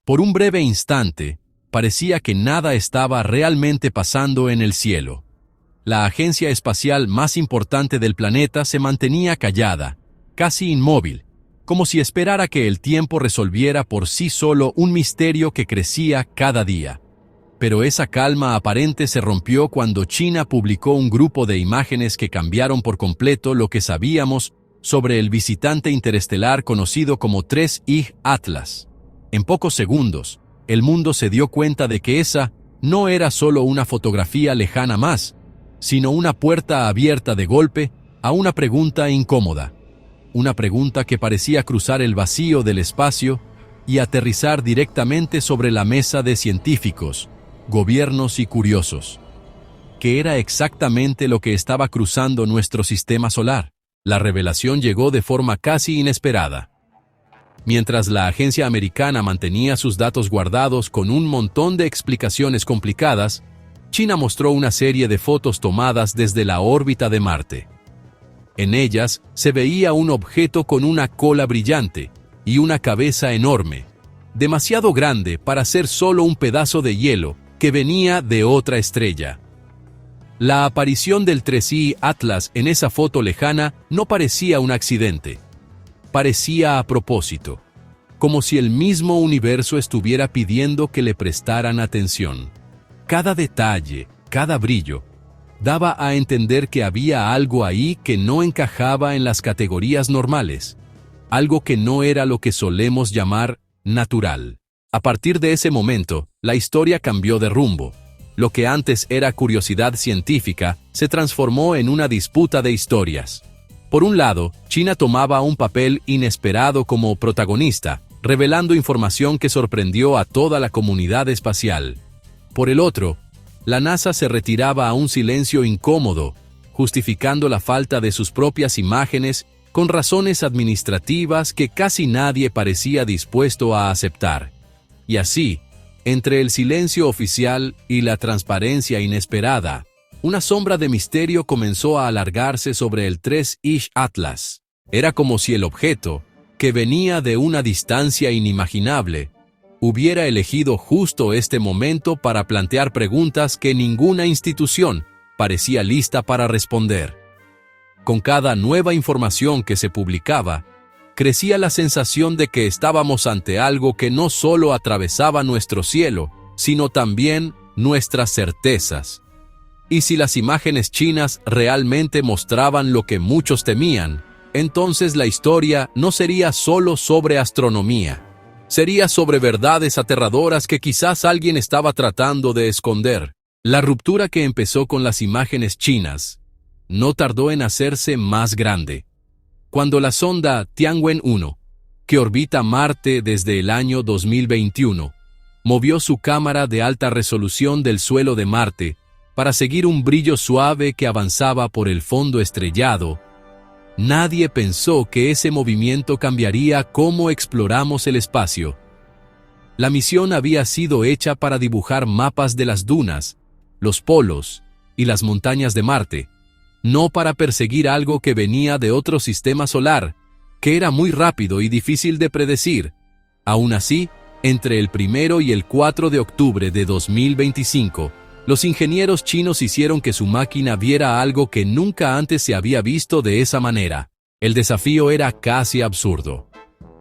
Por un breve instante, parecía que nada estaba realmente pasando en el cielo. La agencia espacial más importante del planeta se mantenía callada, casi inmóvil, como si esperara que el tiempo resolviera por sí solo un misterio que crecía cada día. Pero esa calma aparente se rompió cuando China publicó un grupo de imágenes que cambiaron por completo lo que sabíamos sobre el visitante interestelar conocido como 3I Atlas. En pocos segundos, el mundo se dio cuenta de que esa no era solo una fotografía lejana más, sino una puerta abierta de golpe a una pregunta incómoda. Una pregunta que parecía cruzar el vacío del espacio y aterrizar directamente sobre la mesa de científicos, gobiernos y curiosos. ¿Qué era exactamente lo que estaba cruzando nuestro sistema solar? La revelación llegó de forma casi inesperada. Mientras la agencia americana mantenía sus datos guardados con un montón de explicaciones complicadas, China mostró una serie de fotos tomadas desde la órbita de Marte. En ellas se veía un objeto con una cola brillante y una cabeza enorme, demasiado grande para ser solo un pedazo de hielo que venía de otra estrella. La aparición del 3I Atlas en esa foto lejana no parecía un accidente. Parecía a propósito, como si el mismo universo estuviera pidiendo que le prestaran atención. Cada detalle, cada brillo, daba a entender que había algo ahí que no encajaba en las categorías normales, algo que no era lo que solemos llamar natural. A partir de ese momento, la historia cambió de rumbo. Lo que antes era curiosidad científica se transformó en una disputa de historias. Por un lado, China tomaba un papel inesperado como protagonista, revelando información que sorprendió a toda la comunidad espacial. Por el otro, la NASA se retiraba a un silencio incómodo, justificando la falta de sus propias imágenes con razones administrativas que casi nadie parecía dispuesto a aceptar. Y así, entre el silencio oficial y la transparencia inesperada, una sombra de misterio comenzó a alargarse sobre el 3I Atlas. Era como si el objeto, que venía de una distancia inimaginable, hubiera elegido justo este momento para plantear preguntas que ninguna institución parecía lista para responder. Con cada nueva información que se publicaba, crecía la sensación de que estábamos ante algo que no solo atravesaba nuestro cielo, sino también nuestras certezas. Y si las imágenes chinas realmente mostraban lo que muchos temían, entonces la historia no sería solo sobre astronomía. Sería sobre verdades aterradoras que quizás alguien estaba tratando de esconder. La ruptura que empezó con las imágenes chinas no tardó en hacerse más grande. Cuando la sonda Tianwen-1, que orbita Marte desde el año 2021, movió su cámara de alta resolución del suelo de Marte para seguir un brillo suave que avanzaba por el fondo estrellado, nadie pensó que ese movimiento cambiaría cómo exploramos el espacio. La misión había sido hecha para dibujar mapas de las dunas, los polos y las montañas de Marte, no para perseguir algo que venía de otro sistema solar, que era muy rápido y difícil de predecir. Aún así, entre el 1 y el 4 de octubre de 2025, los ingenieros chinos hicieron que su máquina viera algo que nunca antes se había visto de esa manera. El desafío era casi absurdo.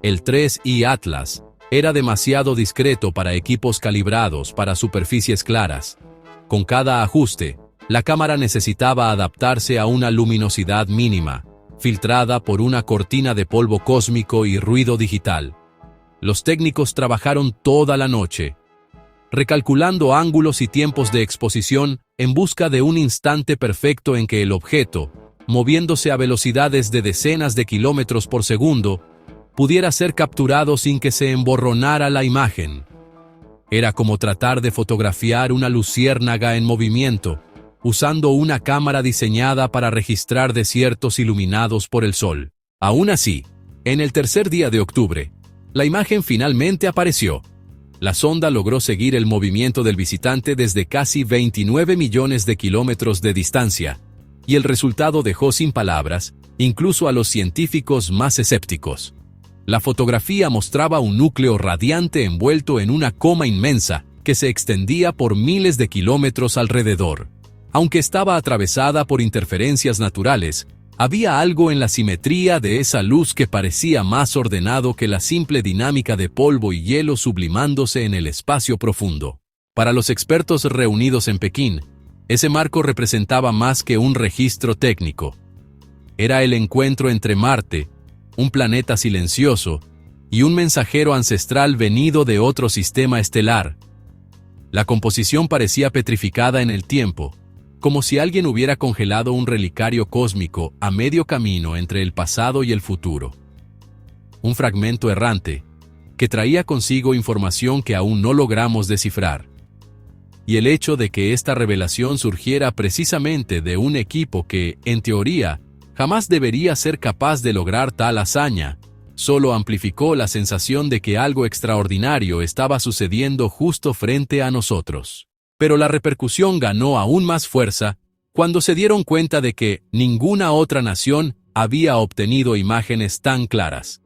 El 3I Atlas era demasiado discreto para equipos calibrados para superficies claras. Con cada ajuste, la cámara necesitaba adaptarse a una luminosidad mínima, filtrada por una cortina de polvo cósmico y ruido digital. Los técnicos trabajaron toda la noche, recalculando ángulos y tiempos de exposición en busca de un instante perfecto en que el objeto, moviéndose a velocidades de decenas de kilómetros por segundo, pudiera ser capturado sin que se emborronara la imagen. Era como tratar de fotografiar una luciérnaga en movimiento, usando una cámara diseñada para registrar desiertos iluminados por el sol. Aún así, en el tercer día de octubre, la imagen finalmente apareció. La sonda logró seguir el movimiento del visitante desde casi 29 millones de kilómetros de distancia, y el resultado dejó sin palabras, incluso a los científicos más escépticos. La fotografía mostraba un núcleo radiante envuelto en una coma inmensa que se extendía por miles de kilómetros alrededor. Aunque estaba atravesada por interferencias naturales, había algo en la simetría de esa luz que parecía más ordenado que la simple dinámica de polvo y hielo sublimándose en el espacio profundo. Para los expertos reunidos en Pekín, ese marco representaba más que un registro técnico. Era el encuentro entre Marte, un planeta silencioso, y un mensajero ancestral venido de otro sistema estelar. La composición parecía petrificada en el tiempo, como si alguien hubiera congelado un relicario cósmico a medio camino entre el pasado y el futuro. Un fragmento errante, que traía consigo información que aún no logramos descifrar. Y el hecho de que esta revelación surgiera precisamente de un equipo que, en teoría, jamás debería ser capaz de lograr tal hazaña, solo amplificó la sensación de que algo extraordinario estaba sucediendo justo frente a nosotros. Pero la repercusión ganó aún más fuerza cuando se dieron cuenta de que ninguna otra nación había obtenido imágenes tan claras.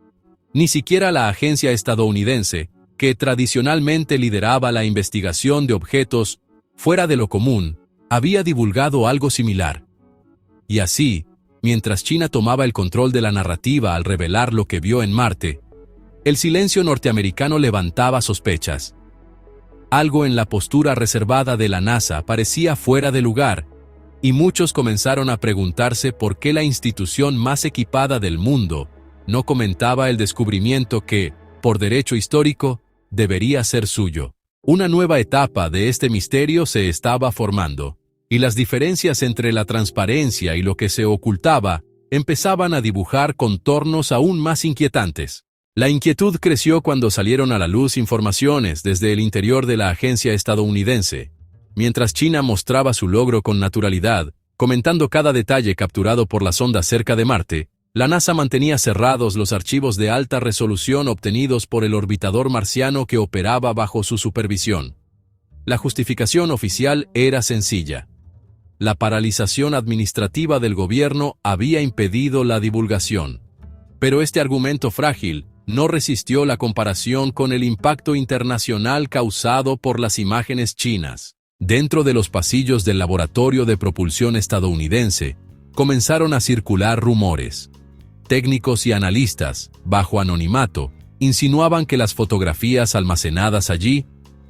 Ni siquiera la agencia estadounidense, que tradicionalmente lideraba la investigación de objetos fuera de lo común, había divulgado algo similar. Y así, mientras China tomaba el control de la narrativa al revelar lo que vio en Marte, el silencio norteamericano levantaba sospechas. Algo en la postura reservada de la NASA parecía fuera de lugar, y muchos comenzaron a preguntarse por qué la institución más equipada del mundo no comentaba el descubrimiento que, por derecho histórico, debería ser suyo. Una nueva etapa de este misterio se estaba formando, y las diferencias entre la transparencia y lo que se ocultaba empezaban a dibujar contornos aún más inquietantes. La inquietud creció cuando salieron a la luz informaciones desde el interior de la agencia estadounidense. Mientras China mostraba su logro con naturalidad, comentando cada detalle capturado por la sonda cerca de Marte, la NASA mantenía cerrados los archivos de alta resolución obtenidos por el orbitador marciano que operaba bajo su supervisión. La justificación oficial era sencilla. La paralización administrativa del gobierno había impedido la divulgación. Pero este argumento frágil no resistió la comparación con el impacto internacional causado por las imágenes chinas. Dentro de los pasillos del laboratorio de propulsión estadounidense, comenzaron a circular rumores. Técnicos y analistas, bajo anonimato, insinuaban que las fotografías almacenadas allí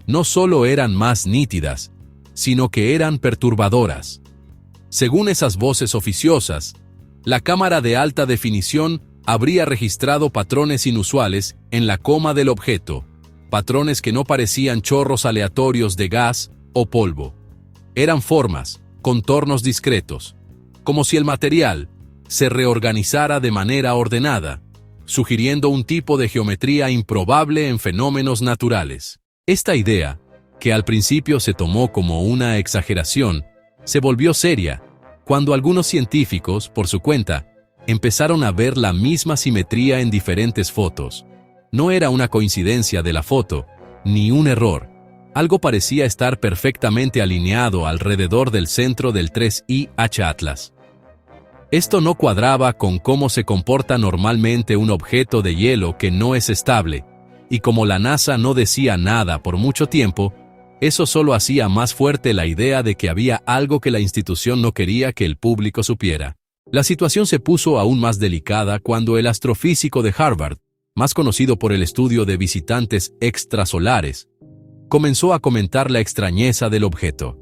no solo eran más nítidas, sino que eran perturbadoras. Según esas voces oficiosas, la cámara de alta definición habría registrado patrones inusuales en la coma del objeto, patrones que no parecían chorros aleatorios de gas o polvo. Eran formas, contornos discretos, como si el material se reorganizara de manera ordenada, sugiriendo un tipo de geometría improbable en fenómenos naturales. Esta idea, que al principio se tomó como una exageración, se volvió seria cuando algunos científicos, por su cuenta, empezaron a ver la misma simetría en diferentes fotos. No era una coincidencia de la foto, ni un error. Algo parecía estar perfectamente alineado alrededor del centro del 3I-H Atlas. Esto no cuadraba con cómo se comporta normalmente un objeto de hielo que no es estable, y como la NASA no decía nada por mucho tiempo, eso solo hacía más fuerte la idea de que había algo que la institución no quería que el público supiera. La situación se puso aún más delicada cuando el astrofísico de Harvard, más conocido por el estudio de visitantes extrasolares, comenzó a comentar la extrañeza del objeto.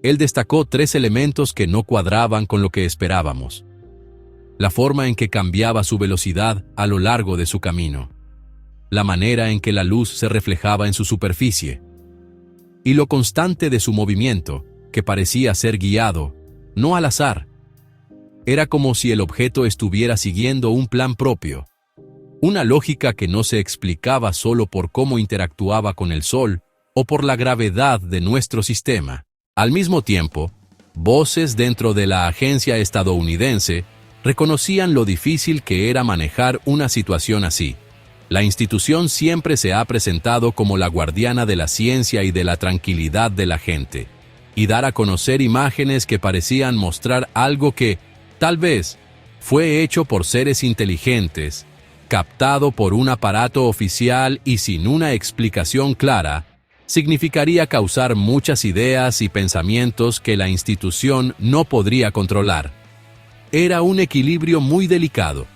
Él destacó 3 elementos que no cuadraban con lo que esperábamos. La forma en que cambiaba su velocidad a lo largo de su camino, la manera en que la luz se reflejaba en su superficie, y lo constante de su movimiento, que parecía ser guiado, no al azar. Era como si el objeto estuviera siguiendo un plan propio, una lógica que no se explicaba solo por cómo interactuaba con el Sol o por la gravedad de nuestro sistema. Al mismo tiempo, voces dentro de la agencia estadounidense reconocían lo difícil que era manejar una situación así. La institución siempre se ha presentado como la guardiana de la ciencia y de la tranquilidad de la gente, y dar a conocer imágenes que parecían mostrar algo que, tal vez, fue hecho por seres inteligentes, captado por un aparato oficial y sin una explicación clara, significaría causar muchas ideas y pensamientos que la institución no podría controlar. Era un equilibrio muy delicado: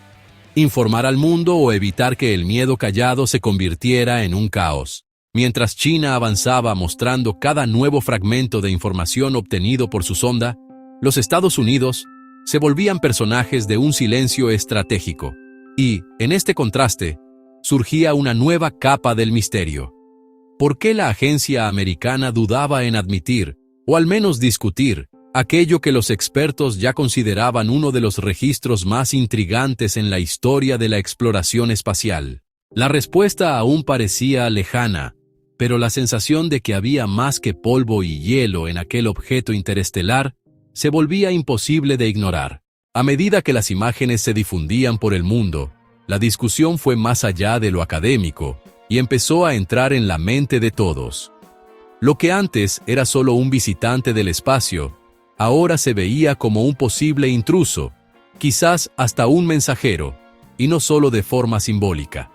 informar al mundo o evitar que el miedo callado se convirtiera en un caos. Mientras China avanzaba mostrando cada nuevo fragmento de información obtenido por su sonda, los Estados Unidos se volvían personajes de un silencio estratégico. Y, en este contraste, surgía una nueva capa del misterio. ¿Por qué la agencia americana dudaba en admitir, o al menos discutir, aquello que los expertos ya consideraban uno de los registros más intrigantes en la historia de la exploración espacial? La respuesta aún parecía lejana, pero la sensación de que había más que polvo y hielo en aquel objeto interestelar se volvía imposible de ignorar. A medida que las imágenes se difundían por el mundo, la discusión fue más allá de lo académico y empezó a entrar en la mente de todos. Lo que antes era solo un visitante del espacio, ahora se veía como un posible intruso, quizás hasta un mensajero, y no solo de forma simbólica.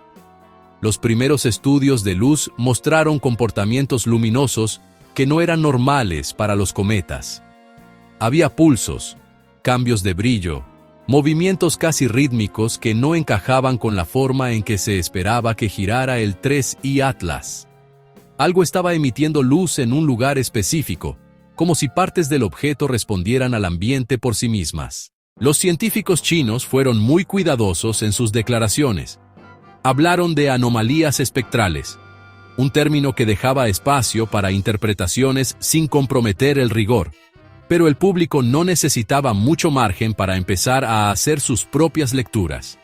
Los primeros estudios de luz mostraron comportamientos luminosos que no eran normales para los cometas. Había pulsos, cambios de brillo, movimientos casi rítmicos que no encajaban con la forma en que se esperaba que girara el 3I Atlas. Algo estaba emitiendo luz en un lugar específico, como si partes del objeto respondieran al ambiente por sí mismas. Los científicos chinos fueron muy cuidadosos en sus declaraciones. Hablaron de anomalías espectrales, un término que dejaba espacio para interpretaciones sin comprometer el rigor. Pero el público no necesitaba mucho margen para empezar a hacer sus propias lecturas.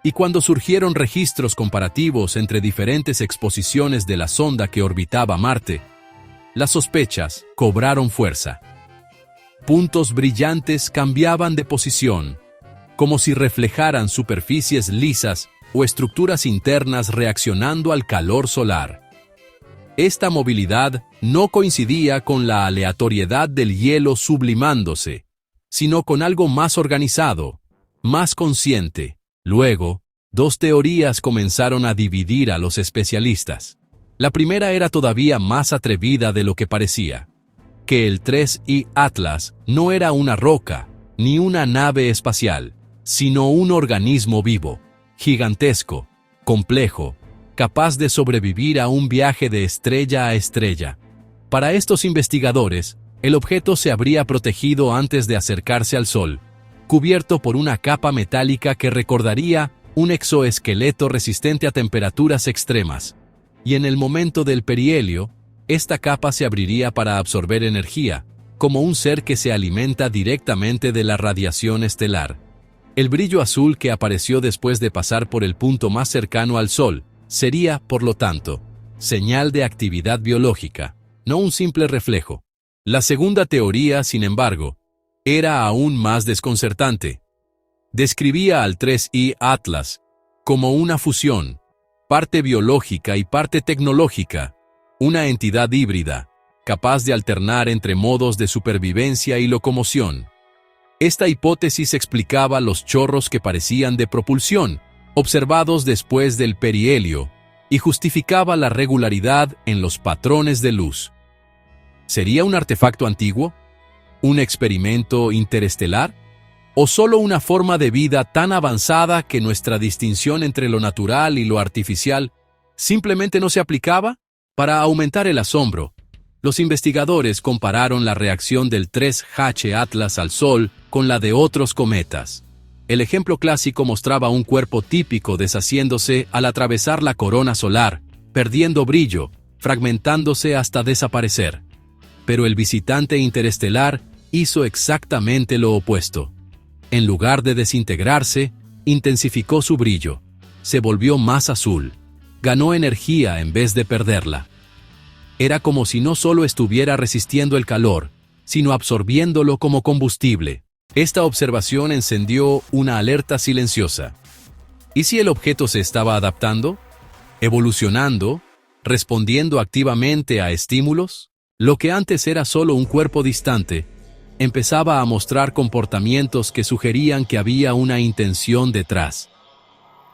Y cuando surgieron registros comparativos entre diferentes exposiciones de la sonda que orbitaba Marte, las sospechas cobraron fuerza. Puntos brillantes cambiaban de posición, como si reflejaran superficies lisas o estructuras internas reaccionando al calor solar. Esta movilidad no coincidía con la aleatoriedad del hielo sublimándose, sino con algo más organizado, más consciente. Luego, dos teorías comenzaron a dividir a los especialistas. La primera era todavía más atrevida de lo que parecía: que el 3I Atlas no era una roca, ni una nave espacial, sino un organismo vivo, gigantesco, complejo, capaz de sobrevivir a un viaje de estrella a estrella. Para estos investigadores, el objeto se habría protegido antes de acercarse al Sol, cubierto por una capa metálica que recordaría un exoesqueleto resistente a temperaturas extremas. Y en el momento del perihelio, esta capa se abriría para absorber energía, como un ser que se alimenta directamente de la radiación estelar. El brillo azul que apareció después de pasar por el punto más cercano al Sol sería, por lo tanto, señal de actividad biológica, no un simple reflejo. La segunda teoría, sin embargo, era aún más desconcertante. Describía al 3I Atlas como una fusión, parte biológica y parte tecnológica, una entidad híbrida, capaz de alternar entre modos de supervivencia y locomoción. Esta hipótesis explicaba los chorros que parecían de propulsión, observados después del perihelio, y justificaba la regularidad en los patrones de luz. ¿Sería un artefacto antiguo? ¿Un experimento interestelar? ¿O solo una forma de vida tan avanzada que nuestra distinción entre lo natural y lo artificial simplemente no se aplicaba? Para aumentar el asombro, los investigadores compararon la reacción del 3H Atlas al Sol con la de otros cometas. El ejemplo clásico mostraba un cuerpo típico deshaciéndose al atravesar la corona solar, perdiendo brillo, fragmentándose hasta desaparecer. Pero el visitante interestelar hizo exactamente lo opuesto. En lugar de desintegrarse, intensificó su brillo, se volvió más azul, ganó energía en vez de perderla. Era como si no solo estuviera resistiendo el calor, sino absorbiéndolo como combustible. Esta observación encendió una alerta silenciosa. ¿Y si el objeto se estaba adaptando? ¿Evolucionando? ¿Respondiendo activamente a estímulos? Lo que antes era solo un cuerpo distante, empezaba a mostrar comportamientos que sugerían que había una intención detrás.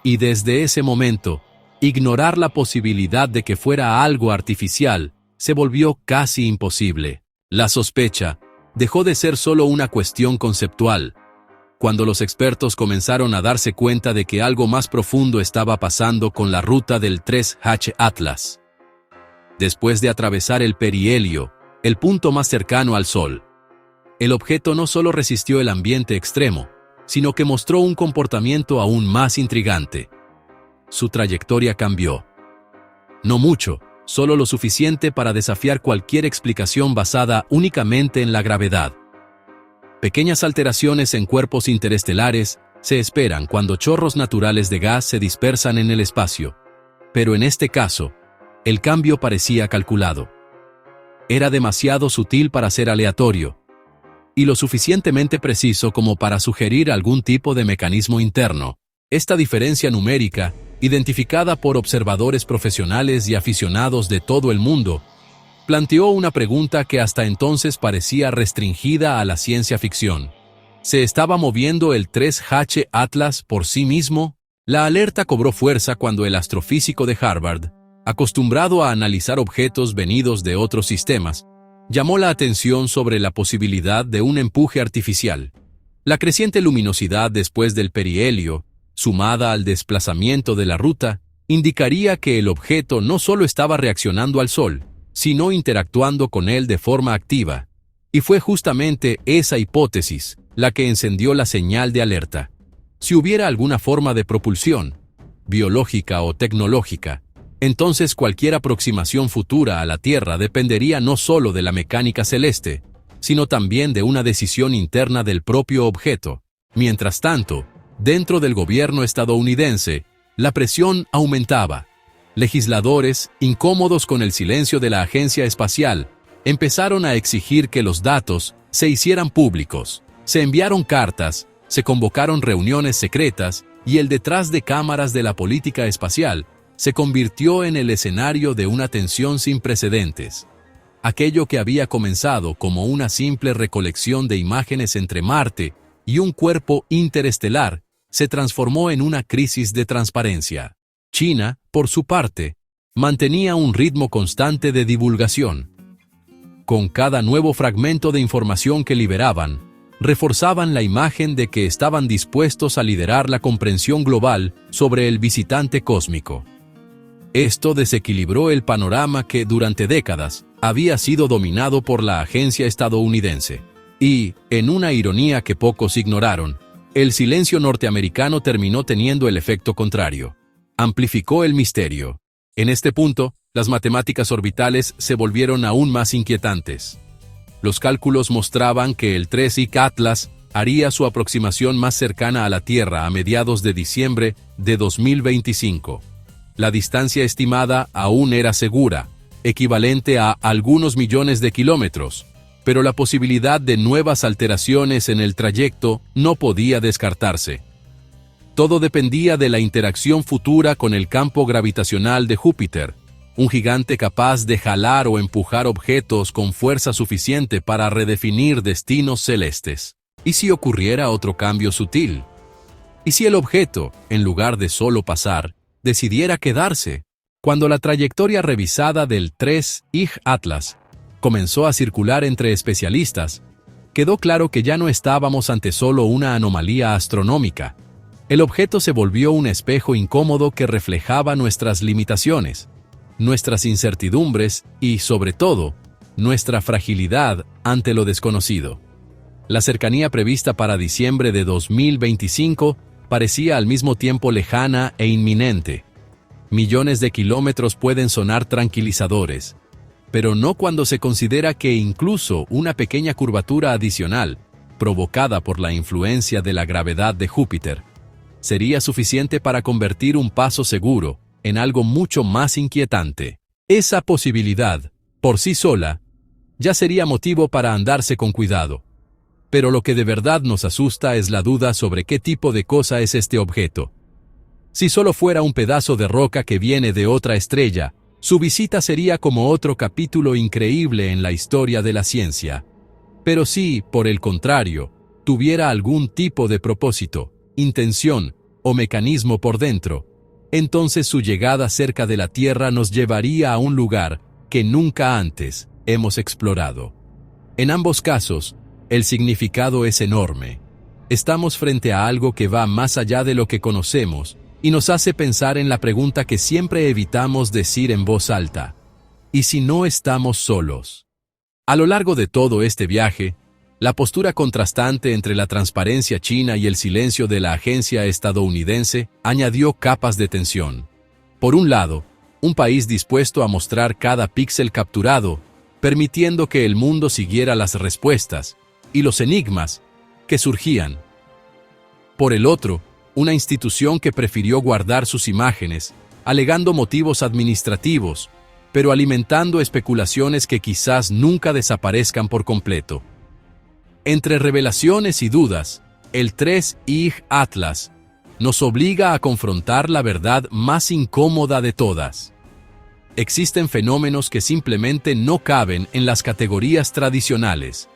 Y desde ese momento, ignorar la posibilidad de que fuera algo artificial se volvió casi imposible. La sospecha dejó de ser solo una cuestión conceptual, cuando los expertos comenzaron a darse cuenta de que algo más profundo estaba pasando con la ruta del 3H Atlas. Después de atravesar el perihelio, el punto más cercano al Sol, el objeto no solo resistió el ambiente extremo, sino que mostró un comportamiento aún más intrigante. Su trayectoria cambió. No mucho, solo lo suficiente para desafiar cualquier explicación basada únicamente en la gravedad. Pequeñas alteraciones en cuerpos interestelares se esperan cuando chorros naturales de gas se dispersan en el espacio, pero en este caso, el cambio parecía calculado. Era demasiado sutil para ser aleatorio, y lo suficientemente preciso como para sugerir algún tipo de mecanismo interno. Esta diferencia numérica, identificada por observadores profesionales y aficionados de todo el mundo, planteó una pregunta que hasta entonces parecía restringida a la ciencia ficción. ¿Se estaba moviendo el 3H Atlas por sí mismo? La alerta cobró fuerza cuando el astrofísico de Harvard, acostumbrado a analizar objetos venidos de otros sistemas, llamó la atención sobre la posibilidad de un empuje artificial. La creciente luminosidad después del perihelio, sumada al desplazamiento de la ruta, indicaría que el objeto no solo estaba reaccionando al Sol, sino interactuando con él de forma activa. Y fue justamente esa hipótesis la que encendió la señal de alerta. Si hubiera alguna forma de propulsión, biológica o tecnológica, entonces cualquier aproximación futura a la Tierra dependería no solo de la mecánica celeste, sino también de una decisión interna del propio objeto. Mientras tanto, dentro del gobierno estadounidense, la presión aumentaba. Legisladores, incómodos con el silencio de la agencia espacial, empezaron a exigir que los datos se hicieran públicos. Se enviaron cartas, se convocaron reuniones secretas y el detrás de cámaras de la política espacial se convirtió en el escenario de una tensión sin precedentes. Aquello que había comenzado como una simple recolección de imágenes entre Marte y un cuerpo interestelar se transformó en una crisis de transparencia. China, por su parte, mantenía un ritmo constante de divulgación. Con cada nuevo fragmento de información que liberaban, reforzaban la imagen de que estaban dispuestos a liderar la comprensión global sobre el visitante cósmico. Esto desequilibró el panorama que, durante décadas, había sido dominado por la agencia estadounidense. Y, en una ironía que pocos ignoraron, el silencio norteamericano terminó teniendo el efecto contrario. Amplificó el misterio. En este punto, las matemáticas orbitales se volvieron aún más inquietantes. Los cálculos mostraban que el 3H Atlas haría su aproximación más cercana a la Tierra a mediados de diciembre de 2025. La distancia estimada aún era segura, equivalente a algunos millones de kilómetros, pero la posibilidad de nuevas alteraciones en el trayecto no podía descartarse. Todo dependía de la interacción futura con el campo gravitacional de Júpiter, un gigante capaz de jalar o empujar objetos con fuerza suficiente para redefinir destinos celestes. ¿Y si ocurriera otro cambio sutil? ¿Y si el objeto, en lugar de solo pasar, decidiera quedarse? Cuando la trayectoria revisada del 3H Atlas comenzó a circular entre especialistas, quedó claro que ya no estábamos ante solo una anomalía astronómica. El objeto se volvió un espejo incómodo que reflejaba nuestras limitaciones, nuestras incertidumbres y, sobre todo, nuestra fragilidad ante lo desconocido. La cercanía prevista para diciembre de 2025 parecía al mismo tiempo lejana e inminente. Millones de kilómetros pueden sonar tranquilizadores, pero no cuando se considera que incluso una pequeña curvatura adicional, provocada por la influencia de la gravedad de Júpiter, sería suficiente para convertir un paso seguro en algo mucho más inquietante. Esa posibilidad, por sí sola, ya sería motivo para andarse con cuidado. Pero lo que de verdad nos asusta es la duda sobre qué tipo de cosa es este objeto. Si solo fuera un pedazo de roca que viene de otra estrella, su visita sería como otro capítulo increíble en la historia de la ciencia. Pero si, por el contrario, tuviera algún tipo de propósito, intención o mecanismo por dentro, entonces su llegada cerca de la Tierra nos llevaría a un lugar que nunca antes hemos explorado. En ambos casos, el significado es enorme. Estamos frente a algo que va más allá de lo que conocemos y nos hace pensar en la pregunta que siempre evitamos decir en voz alta: ¿y si no estamos solos? A lo largo de todo este viaje, la postura contrastante entre la transparencia china y el silencio de la agencia estadounidense añadió capas de tensión. Por un lado, un país dispuesto a mostrar cada píxel capturado, permitiendo que el mundo siguiera las respuestas y los enigmas que surgían. Por el otro, una institución que prefirió guardar sus imágenes, alegando motivos administrativos, pero alimentando especulaciones que quizás nunca desaparezcan por completo. Entre revelaciones y dudas, el 3I Atlas nos obliga a confrontar la verdad más incómoda de todas. Existen fenómenos que simplemente no caben en las categorías tradicionales,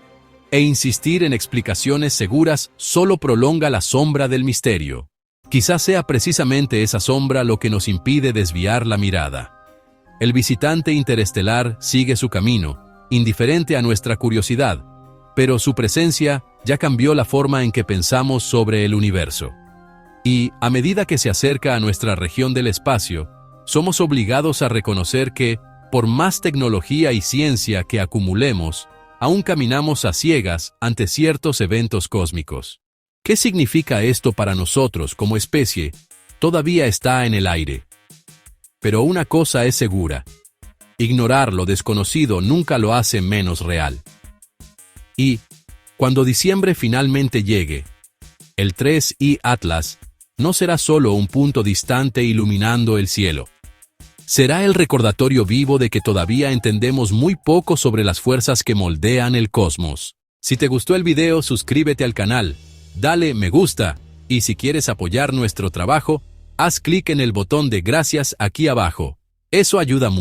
e insistir en explicaciones seguras solo prolonga la sombra del misterio. Quizás sea precisamente esa sombra lo que nos impide desviar la mirada. El visitante interestelar sigue su camino, indiferente a nuestra curiosidad, pero su presencia ya cambió la forma en que pensamos sobre el universo. Y, a medida que se acerca a nuestra región del espacio, somos obligados a reconocer que, por más tecnología y ciencia que acumulemos, aún caminamos a ciegas ante ciertos eventos cósmicos. ¿Qué significa esto para nosotros como especie? Todavía está en el aire. Pero una cosa es segura: ignorar lo desconocido nunca lo hace menos real. Y, cuando diciembre finalmente llegue, el 3I Atlas no será solo un punto distante iluminando el cielo. Será el recordatorio vivo de que todavía entendemos muy poco sobre las fuerzas que moldean el cosmos. Si te gustó el video, suscríbete al canal, dale me gusta, y si quieres apoyar nuestro trabajo, haz clic en el botón de gracias aquí abajo. Eso ayuda mucho.